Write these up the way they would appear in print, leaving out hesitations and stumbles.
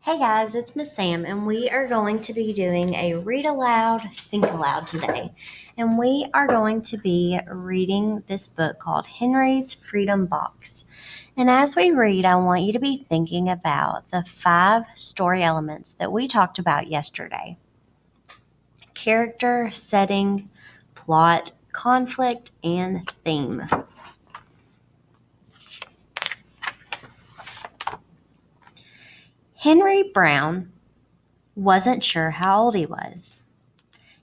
Hey guys, it's Miss Sam, and we are going to be doing a read aloud, think aloud today. And we are going to be reading this book called Henry's Freedom Box. And as we read, I want you to be thinking about the 5 story elements that we talked about yesterday: character, setting, plot, conflict, and theme. Henry Brown wasn't sure how old he was.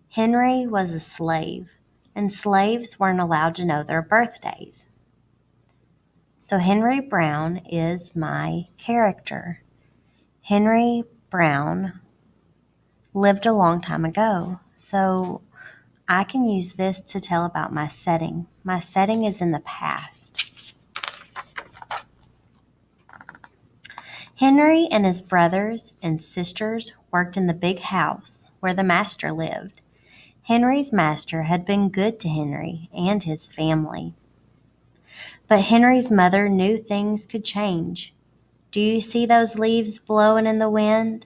Henry was a slave, and slaves weren't allowed to know their birthdays. So Henry Brown is my character. Henry Brown lived a long time ago, so I can use this to tell about my setting. My setting is in the past. Henry and his brothers and sisters worked in the big house where the master lived. Henry's master had been good to Henry and his family. But Henry's mother knew things could change. Do you see those leaves blowing in the wind?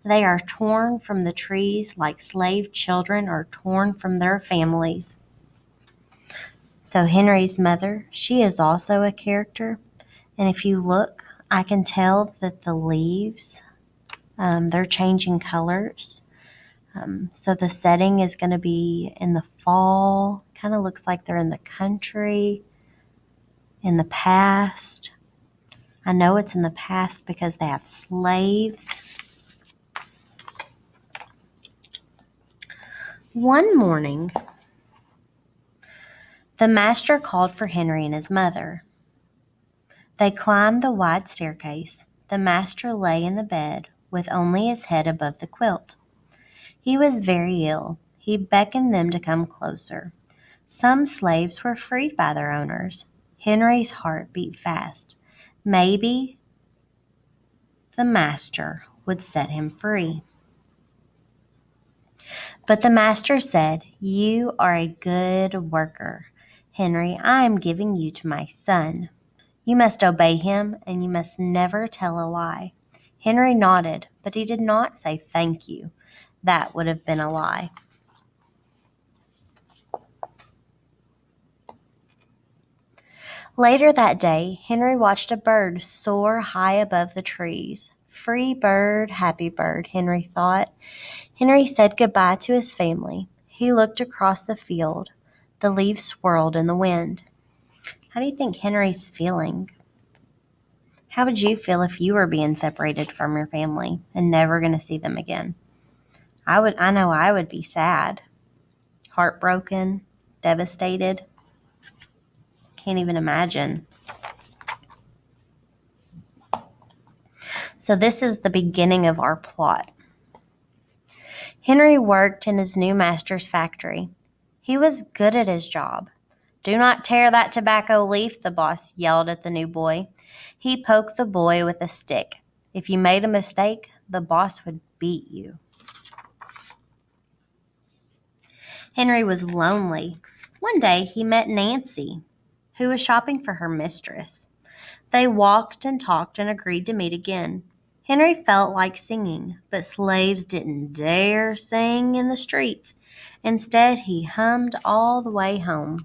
They are torn from the trees like slave children are torn from their families. So Henry's mother, she is also a character. And if you look, I can tell that the leaves, they're changing colors. So the setting is going to be in the fall. Kind of looks like they're in the country, in the past. I know it's in the past because they have slaves. One morning, the master called for Henry and his mother. They climbed the wide staircase. The master lay in the bed with only his head above the quilt. He was very ill. He beckoned them to come closer. Some slaves were freed by their owners. Henry's heart beat fast. Maybe the master would set him free. But the master said, "You are a good worker, Henry. I am giving you to my son. You must obey him, and you must never tell a lie." Henry nodded, but he did not say thank you. That would have been a lie. Later that day, Henry watched a bird soar high above the trees. Free bird, happy bird, Henry thought. Henry said goodbye to his family. He looked across the field. The leaves swirled in the wind. How do you think Henry's feeling? How would you feel if you were being separated from your family and never going to see them again? I know I would be sad, heartbroken, devastated. Can't even imagine. So this is the beginning of our plot. Henry worked in his new master's factory. He was good at his job. "Do not tear that tobacco leaf," the boss yelled at the new boy. He poked the boy with a stick. If you made a mistake, the boss would beat you. Henry was lonely. One day he met Nancy, who was shopping for her mistress. They walked and talked and agreed to meet again. Henry felt like singing, but slaves didn't dare sing in the streets. Instead, he hummed all the way home.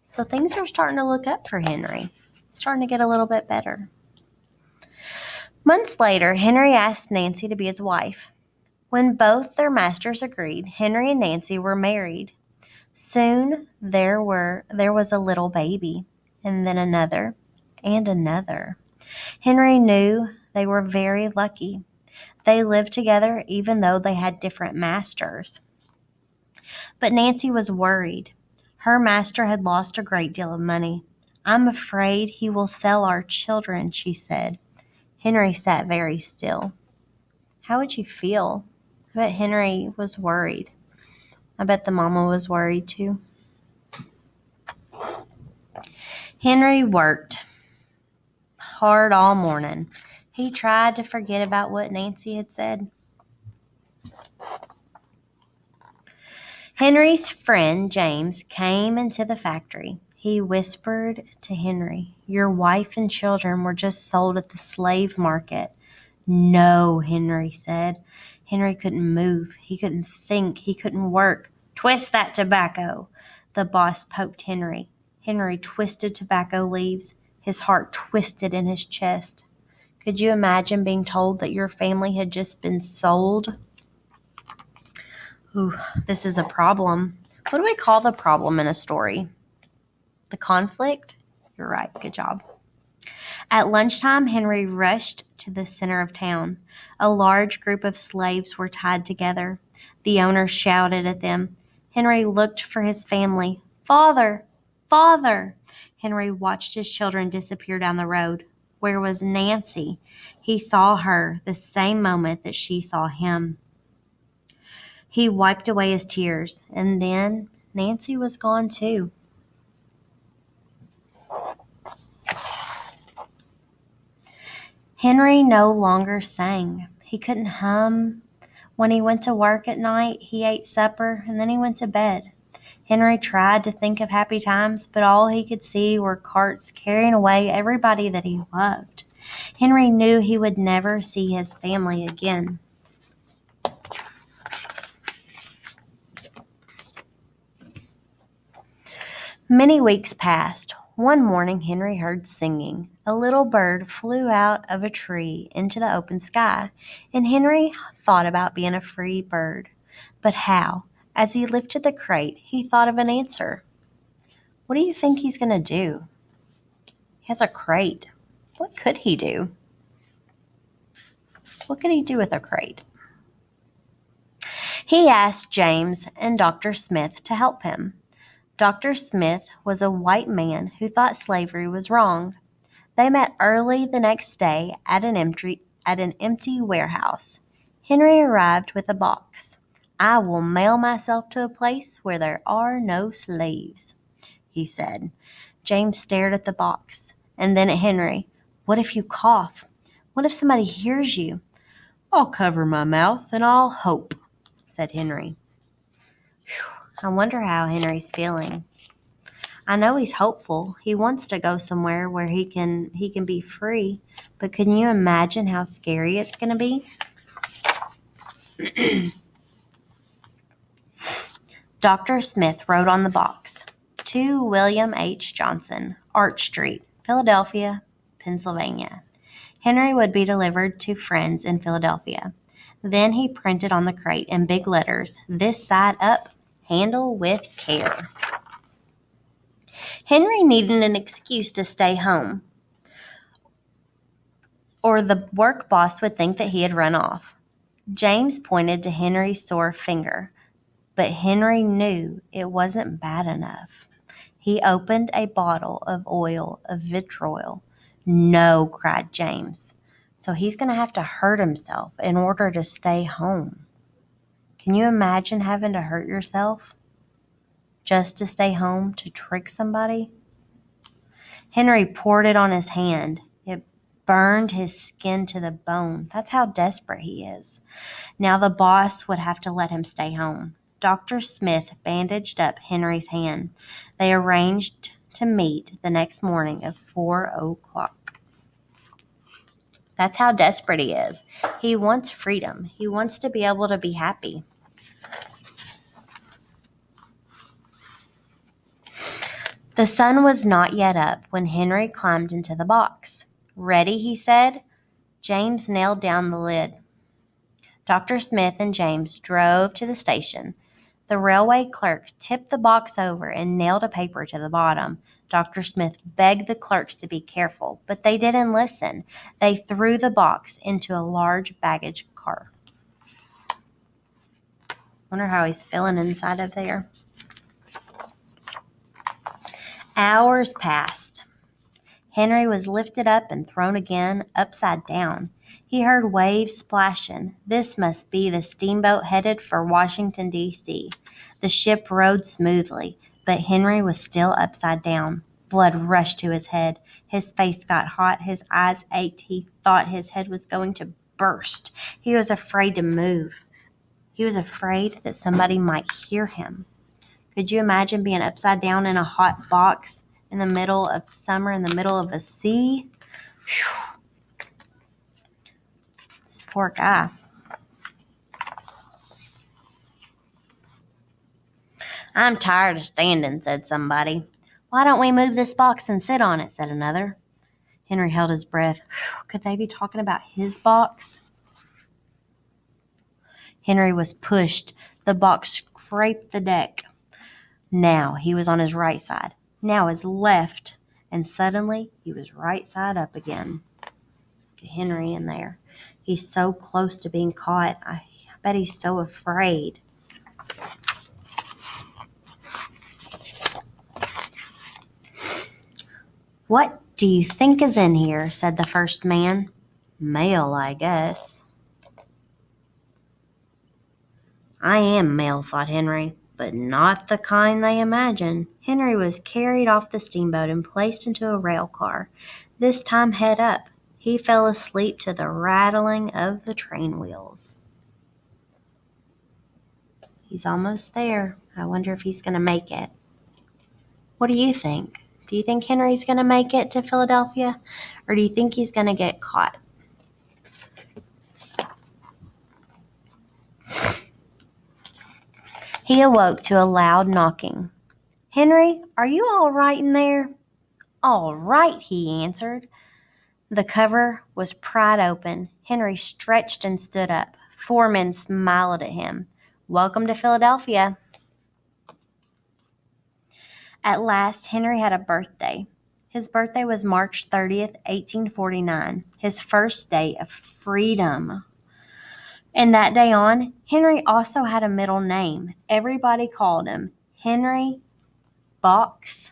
So things are starting to look up for Henry. Starting to get a little bit better. Months later, Henry asked Nancy to be his wife. When both their masters agreed, Henry and Nancy were married. Soon there was a little baby, and then another, and another. Henry knew they were very lucky. They lived together even though they had different masters. But Nancy was worried. Her master had lost a great deal of money. "I'm afraid he will sell our children," she said. Henry sat very still. How would you feel? I bet Henry was worried. I bet the mama was worried too. Henry worked hard all morning. He tried to forget about what Nancy had said. Henry's friend James came into the factory. He whispered to Henry, "Your wife and children were just sold at the slave market. No, Henry said. Henry couldn't move. He couldn't think. He couldn't work. Twist that tobacco. The boss poked Henry. Henry twisted tobacco leaves. His heart twisted in his chest. Could you imagine being told that your family had just been sold? Ooh, this is a problem. What do we call the problem in a story? The conflict? You're right. Good job. At lunchtime, Henry rushed to the center of town. A large group of slaves were tied together. The owner shouted at them. Henry looked for his family. Father! Father! Henry watched his children disappear down the road. Where was Nancy? He saw her the same moment that she saw him. He wiped away his tears, and then Nancy was gone too. Henry no longer sang. He couldn't hum. When he went to work at night, he ate supper, and then he went to bed. Henry tried to think of happy times, but all he could see were carts carrying away everybody that he loved. Henry knew he would never see his family again. Many weeks passed. One morning Henry heard singing. A little bird flew out of a tree into the open sky, and Henry thought about being a free bird. But how? As he lifted the crate, he thought of an answer. What do you think he's going to do? He has a crate. What could he do? What could he do with a crate? He asked James and Dr. Smith to help him. Dr. Smith was a white man who thought slavery was wrong. They met early the next day at an empty warehouse. Henry arrived with a box. I will mail myself to a place where there are no slaves, he said. James stared at the box and then at Henry. What if you cough? What if somebody hears you? I'll cover my mouth and I'll hope, said Henry. I wonder how Henry's feeling. I know he's hopeful. He wants to go somewhere where he can be free. But can you imagine how scary it's going to be? Dr. Smith wrote on the box, to William H. Johnson, Arch Street, Philadelphia, Pennsylvania. Henry would be delivered to friends in Philadelphia. Then he printed on the crate in big letters, this side up, handle with care. Henry needed an excuse to stay home, or the work boss would think that he had run off. James pointed to Henry's sore finger, but Henry knew it wasn't bad enough. He opened a bottle of oil of vitriol. No, cried James. So he's going to have to hurt himself in order to stay home. Can you imagine having to hurt yourself just to stay home to trick somebody? Henry poured it on his hand. It burned his skin to the bone. That's how desperate he is. Now the boss would have to let him stay home. Dr. Smith bandaged up Henry's hand. They arranged to meet the next morning at 4:00. That's how desperate he is. He wants freedom. He wants to be able to be happy. The sun was not yet up when Henry climbed into the box. Ready, he said. James nailed down the lid. Dr. Smith and James drove to the station. The railway clerk tipped the box over and nailed a paper to the bottom. Dr. Smith begged the clerks to be careful, but they didn't listen. They threw the box into a large baggage car. Wonder how he's feeling inside of there. Hours passed. Henry was lifted up and thrown again upside down. He heard waves splashing. This must be the steamboat headed for Washington, D.C. The ship rode smoothly, but Henry was still upside down. Blood rushed to his head. His face got hot. His eyes ached. He thought his head was going to burst. He was afraid to move. He was afraid that somebody might hear him. Could you imagine being upside down in a hot box in the middle of summer, in the middle of a sea? Whew. Poor guy. I'm tired of standing, said somebody. Why don't we move this box and sit on it, said another. Henry held his breath. Could they be talking about his box? Henry was pushed. The box scraped the deck. Now he was on his right side. Now his left. And suddenly he was right side up again. Get Henry in there. He's so close to being caught. I bet he's so afraid. What do you think is in here? Said the first man. Mail, I guess. I am mail, thought Henry, but not the kind they imagine. Henry was carried off the steamboat and placed into a rail car, this time head up. He fell asleep to the rattling of the train wheels. He's almost there. I wonder if he's going to make it. What do you think? Do you think Henry's going to make it to Philadelphia? Or do you think he's going to get caught? He awoke to a loud knocking. Henry, are you all right in there? All right, he answered. The cover was pried open. Henry stretched and stood up. 4 men smiled at him. Welcome to Philadelphia. At last, Henry had a birthday. His birthday was March 30th, 1849, his first day of freedom. And that day on, Henry also had a middle name. Everybody called him Henry Box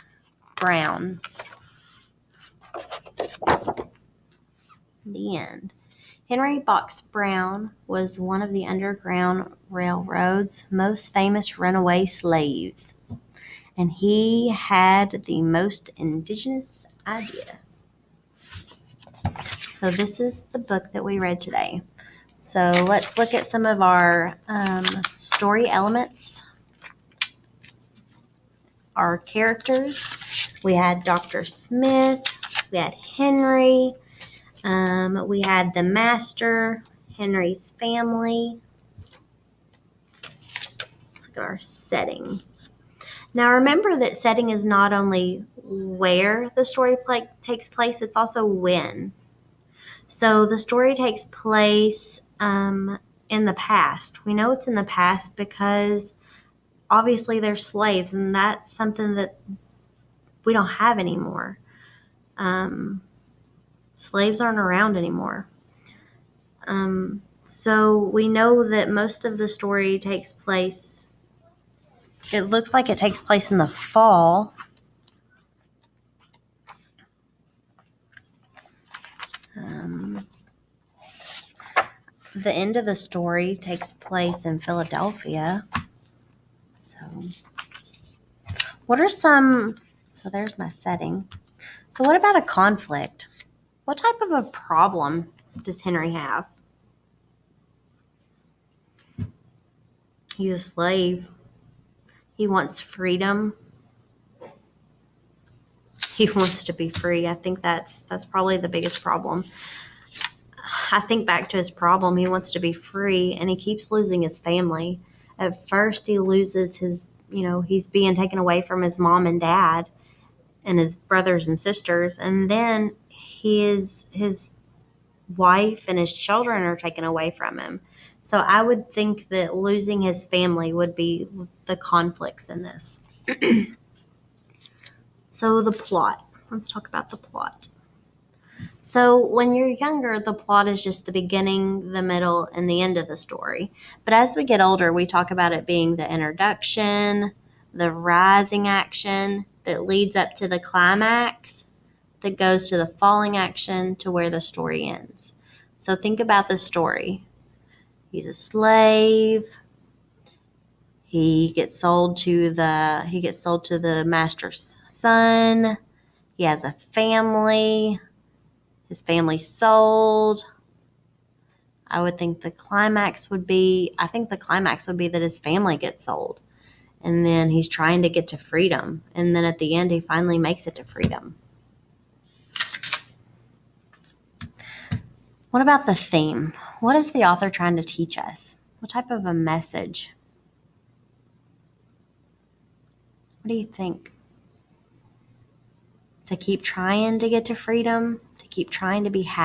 Brown. The end. Henry Box Brown was one of the Underground Railroad's most famous runaway slaves, and he had the most ingenious idea. So this is the book that we read today. So let's look at some of our story elements. Our characters. We had Dr. Smith. We had Henry. We had the master, Henry's family. Let's look at our setting. Now remember that setting is not only where the story takes place, it's also when. So the story takes place in the past. We know it's in the past because obviously they're slaves, and that's something that we don't have anymore. Slaves aren't around anymore. So we know that most of the story takes place, it looks like it takes place in the fall. The end of the story takes place in Philadelphia. So there's my setting. So what about a conflict? What type of a problem does Henry have? He's a slave. He wants freedom. He wants to be free. I think that's probably the biggest problem. I think back to his problem. He wants to be free, and he keeps losing his family. At first, he loses his, he's being taken away from his mom and dad and his brothers and sisters, and then his wife and his children are taken away from him. So I would think that losing his family would be the conflicts in this. So the plot. Let's talk about the plot. So when you're younger, the plot is just the beginning, the middle, and the end of the story. But as we get older, we talk about it being the introduction, the rising action that leads up to the climax, that goes to the falling action to where the story ends. So think about the story. He's a slave. He gets sold to the master's son. He has a family. His family's sold. I think the climax would be that his family gets sold. And then he's trying to get to freedom. And then at the end, he finally makes it to freedom. What about the theme? What is the author trying to teach us? What type of a message? What do you think? To keep trying to get to freedom? To keep trying to be happy?